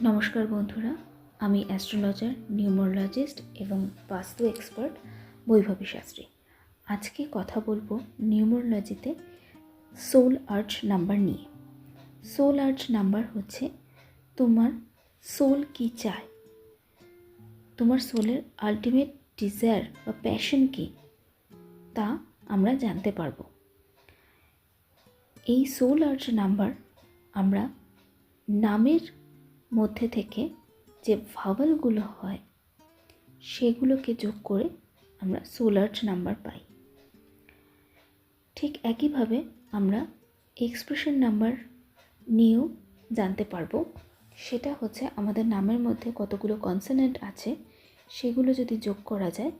নমস্কার বন্ধুরা, আমি অ্যাস্ট্রোলজার, নিউমোরোলজিস্ট এবং বাস্তু এক্সপার্ট বৈভবী শাস্ত্রী। আজকে কথা বলবো নিউমোরোলজিতে সোল আর্চ নাম্বার নিয়ে। সোল আর্চ নাম্বার হচ্ছে তোমার সোল কি চায়, তোমার সোলের আলটিমেট ডিজায়ার বা প্যাশন কি, তা আমরা জানতে পারবো। এই সোল আর্চ নাম্বার আমরা নামের মধ্যে থেকে যে ভাওয়েলগুলো হয় সেগুলোকে যোগ করে আমরা সোল আর্চ নাম্বার পাই। ঠিক একইভাবে আমরা এক্সপ্রেশন নাম্বার নিয়েও জানতে পারবো। সেটা হচ্ছে আমাদের নামের মধ্যে কতগুলো কনসোনেন্ট আছে সেগুলো যদি যোগ করা যায়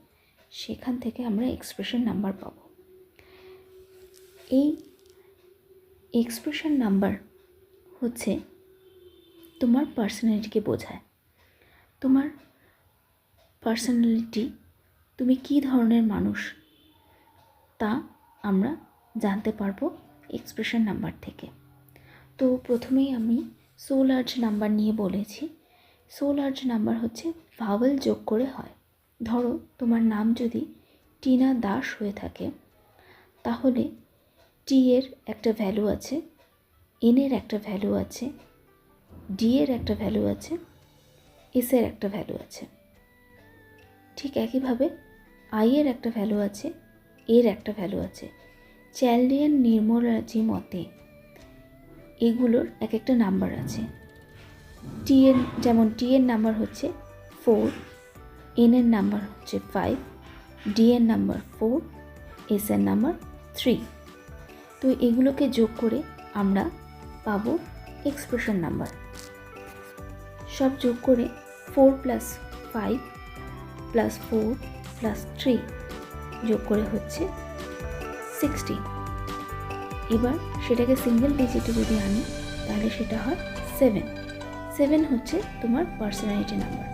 সেখান থেকে আমরা এক্সপ্রেশন নাম্বার পাব। এই এক্সপ্রেশন নাম্বার হচ্ছে তোমার পার্সোনালিটিকে বোঝায়। তোমার পার্সোনালিটি, তুমি কী ধরনের মানুষ, তা আমরা জানতে পারবো এক্সপ্রেশন নাম্বার থেকে। তো প্রথমেই আমি সোল আর্চ নাম্বার নিয়ে বলেছি। সোল আর্চ নাম্বার হচ্ছে ভাওয়েল যোগ করে হয়। ধরো তোমার নাম যদি টিনা দাস হয়ে থাকে, তাহলে টি এর একটা ভ্যালু আছে, এন এর একটা ভ্যালু আছে, ডি এর একটা ভ্যালু আছে, এস এর একটা ভ্যালু আছে। ঠিক একইভাবে আই এর একটা ভ্যালু আছে, এর একটা ভ্যালু আছে। চ্যালডিয়ান নিউমোরোলজি মতে এগুলোর এক একটা নাম্বার আছে। যেমন টি এর নাম্বার হচ্ছে 4, এন এর নাম্বার হচ্ছে 5, ডি এর নাম্বার 4, এস এর নাম্বার 3। তো এগুলোকে যোগ করে আমরা পাবো এক্সপ্রেশন নাম্বার। সব যোগ করে 4 + 5 + 4 + 3 যোগ করে হচ্ছে 16। এবার সেটাকে সিঙ্গেল ডিজিটে যদি আনি তাহলে সেটা হয় 7। 7 হচ্ছে তোমার পার্সোনালিটি নাম্বার।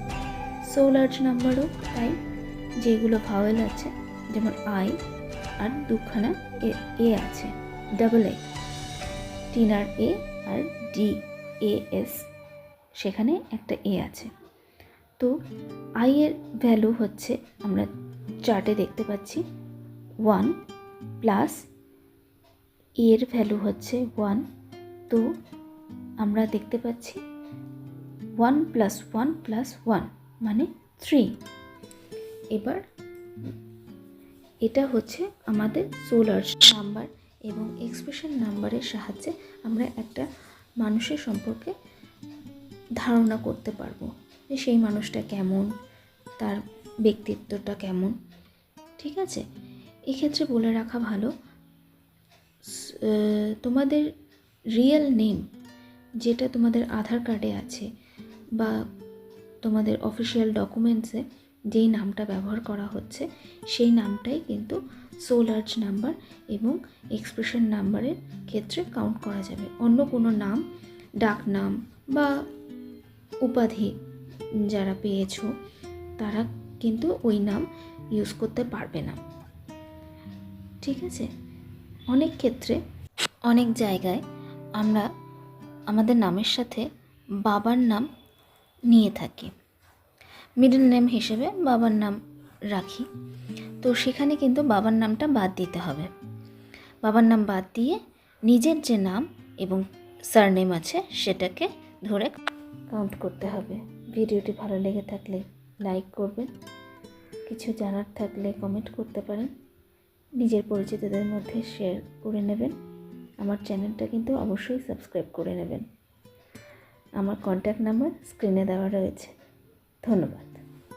সোল আর্চ নাম্বারও তাই, যেগুলো ভাওয়েল আছে, যেমন আই আর দুখানা এ আছে, ডাবল এ, টিনার এ আর ডি এ এস, সেখানে একটা এ আছে। তো আই এর ভ্যালু হচ্ছে, আমরা চার্টে দেখতে পাচ্ছি 1 প্লাস এর ভ্যালু হচ্ছে 1। তো আমরা দেখতে পাচ্ছি 1 + 1 + 1 মানে 3। এবার এটা হচ্ছে আমাদের সোল আর্চ নাম্বার, এবং এক্সপ্রেশন নাম্বারের সাহায্যে আমরা একটা মানুষের সম্পর্কে ধারণা করতে পারবো যে সেই মানুষটা কেমন, তার ব্যক্তিত্বটা কেমন। ঠিক আছে, এক্ষেত্রে বলে রাখা ভালো, তোমাদের রিয়েল নেম যেটা তোমাদের আধার কার্ডে আছে বা তোমাদের অফিসিয়াল ডকুমেন্টসে যেই নামটা ব্যবহার করা হচ্ছে সেই নামটাই কিন্তু সোল আর্চ নাম্বার এবং এক্সপ্রেশন নাম্বারের ক্ষেত্রে কাউন্ট করা যাবে। অন্য কোনো নাম, ডাক নাম বা উপাধি যারা পেয়েছো তারা কিন্তু ওই নাম ইউজ করতে পারবে না। ঠিক আছে, অনেক ক্ষেত্রে অনেক জায়গায় আমরা আমাদের নামের সাথে বাবার নাম নিয়ে থাকি, মিডল নেম হিসেবে বাবার নাম রাখি। তো সেখানে কিন্তু বাবার নামটা বাদ দিতে হবে। বাবার নাম বাদ দিয়ে নিজের যে নাম এবং সারনেম আছে সেটাকে ধরে কাউন্ট করতে হবে। ভিডিওটি ভালো লেগে থাকলে লাইক করবেন, কিছু জানার থাকলে কমেন্ট করতে পারেন, নিজের পরিচিতদের মধ্যে শেয়ার করে নেবেন। আমার চ্যানেলটা কিন্তু অবশ্যই সাবস্ক্রাইব করে নেবেন। আমার কন্ট্যাক্ট নাম্বার স্ক্রিনে দেওয়া রয়েছে। ধন্যবাদ।